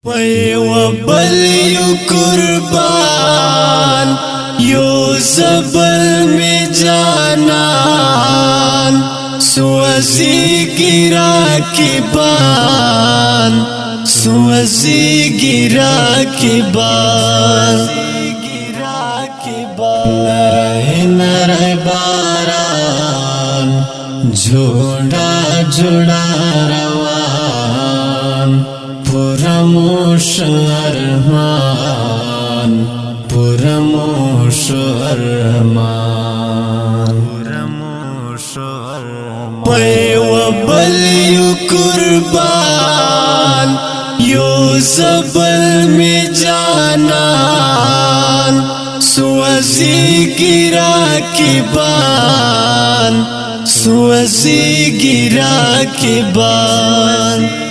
پیو بل یو قربان یو زبل می جانان سوزی گرا کی بان سوزی گرا کی بان نرے نرے باران جھوڑا جھوڑا روان پرموش ارمان پرموش ارمان پیو بل یو قربان یو زبل می جانان سوزی گرا کی بان سوزی گرا کی بان